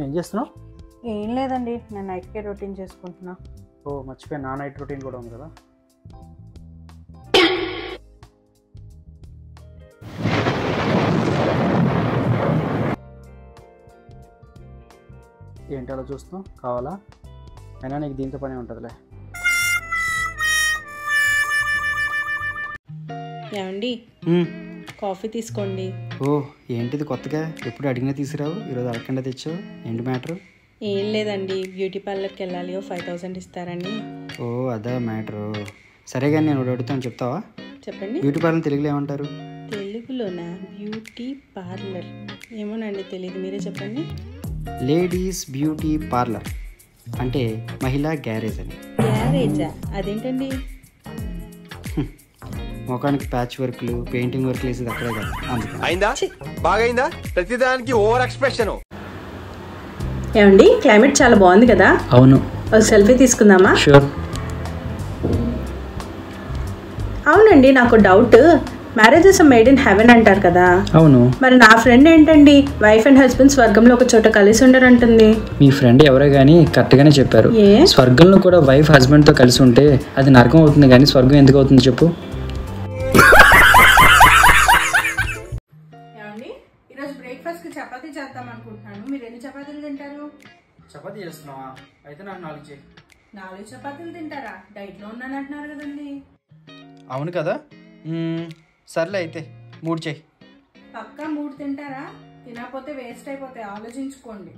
ఏం చేస్తున్నావు? ఏం లేదండి, నేను నైట్ కేర్ రొటీన్ చేసుకుంటున్నా. ఓ మర్చిపోయి, నా నైట్ రొటీన్ కూడా ఉంది కదా. ఏంటి అలా చూస్తున్నావు? కావాలా? అయినా నీకు దీంతో పని ఉంటుందిలే. ఏమండి, కాఫీ తీసుకోండి. ఓ ఏంటిది కొత్తగా? ఎప్పుడు అడిగినా తీసుకురావు, ఈరోజు అడగకుండా తెచ్చావు. ఏంటి మ్యాటరు? ఏం లేదండి, బ్యూటీ పార్లర్కి వెళ్ళాలి, 5000 ఇస్తారని. ఓ అదా మ్యాటరు. సరే కానీ నేను అడుగుతాను, చెప్తావా? చెప్పండి. బ్యూటీ పార్లర్ తెలుగులో ఏమంటారు? తెలుగులోనా? బ్యూటీ పార్లర్ ఏమోనండి, తెలియదు, మీరే చెప్పండి. లేడీస్ బ్యూటీ పార్లర్ అంటే మహిళా గ్యారేజ్ అని. గ్యారేజా? అదేంటండి? ముఖానికి ప్యాచ్ వర్క్లు, పెయింటింగ్ వర్క్లు వేసేది అక్కడే కదా. అందుకని అయిందా? బాగైందా? ప్రతిదానికి ఓవర్ ఎక్స్ప్రెషన్. ఏమండి, క్లైమేట్ చాలా బాగుంది కదా. అవును. ఒక సెల్ఫీ తీసుకుందామా? షూర్. అవునండి, నాకు doubt. Marriages made in heaven అంటారు కదా. అవును. మరి నా ఫ్రెండ్ ఏంటండి, వైఫ్ అండ్ హస్బెండ్ స్వర్గంలో ఒక చోట కలిసి ఉండరంటుంది. మీ ఫ్రెండ్ ఎవరో కానీ కరెక్ట్గానే చెప్పారు. స్వర్గంలో కూడా వైఫ్ హస్బెండ్తో కలిసి ఉంటే అది నరకం అవుతుంది, కానీ స్వర్గం ఎందుకు అవుతుంది చెప్పు? ఏమండి, ఈరోజు బ్రేక్ఫాస్ట్కి చపాతీ చేద్దాం అనుకుంటున్నాను. మీరు ఎన్ని చపాతీలు తింటారు? చపాతీ చేస్తున్నావా? అయితే నాకు 4 చేయి. 4 చపాతీలు తింటారా? డైట్లో ఉన్నానంటున్నారు కదండి. అవును కదా. సర్లే అయితే 3 చేయి. పక్కా 3 తింటారా? తినకపోతే వేస్ట్ అయిపోతాయి, ఆలోచించుకోండి.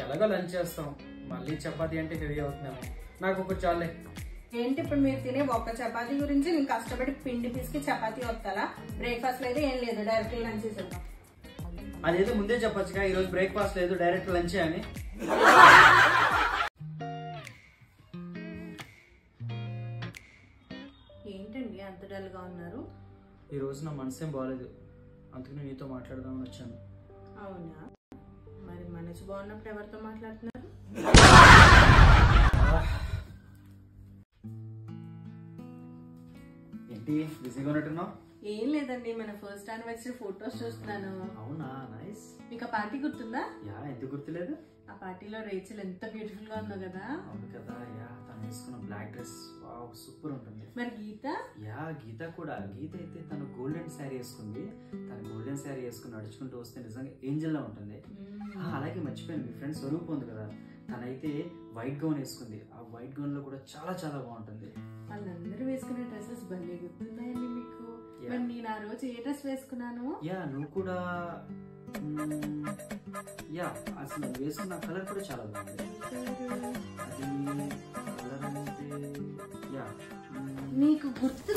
ఎలాగో లంచ్ చేస్తాం, మళ్ళీ చపాతీ అంటే హెవీ అవుతున్నాము. నాకు ఒక చాలే. ఏంటి ఇప్పుడు మీరు తినే ఒక్క చపాతీ గురించి నేను కష్టపడి పిండి పిసికి చపాతీ వస్తారా? బ్రేక్ఫాస్ట్ లేదు, ఏం లేదు, డైరెక్ట్ లంచ్ చేసేద్దాం. అదేదో ముందే చెప్పొచ్చుగా, ఈరోజు బ్రేక్ఫాస్ట్ లేదు, డైరెక్ట్ లంచ్ అని. ఏంటండి అంత డల్గా ఉన్నారు? ఈరోజు నా మనసేం బాగాలేదు, అందుకని నీతో మాట్లాడదామని వచ్చాను. అవునా? మరి మనసు బాగున్నప్పుడు ఎవరితో మాట్లాడుతున్నారు? ఏంటి బిజీగా ఉన్నట్టున్నావు? ఏం లేదండి, మన ఫస్ట్ యానివర్సరీ ఫొటోస్ చూస్తున్నాను. అవునా, నైస్. మీకు ఆ పార్టీ గుర్తుందా? యా, ఎందుకు గుర్తులేదు? ఆ పార్టీలో రేచల్ ఎంత బ్యూటిఫుల్ గా ఉందో కదా. అవును కదా. యా, తను వేసుకున్న బ్లాక్ డ్రెస్ వావ్ సూపర్ ఉంటుంది. మరి గీత? యా, గీత కూడా. గీత అయితే తను గోల్డెన్ శారీ వేసుకుంది. తను గోల్డెన్ శారీ వేసుకుని నడుచుకుంటూ వస్తే నిజంగా ఏంజల్ లా ఉంటుంది. అలాగే మర్చిపోయాను, మీ ఫ్రెండ్ స్వరూప్ ఉంది కదా, తనైతే వైట్ గౌన్ వేసుకుంది. ఆ వైట్ గౌన్ లో కూడా చాలా చాలా బాగుంటుంది. వాళ్ళందరూ వేసుకునే డ్రెస్సెస్ భలే గుర్తున్నాయండి మీకు. మరి నేను ఆ రోజు ఏ డ్రెస్ వేసుకున్నాను? యా, నువ్వు కూడా. యా, అసలు వేసుకున్న కలర్ కూడా చాలా బాగుంది. అది కలర్ అంటే యా, నీకు గుర్తు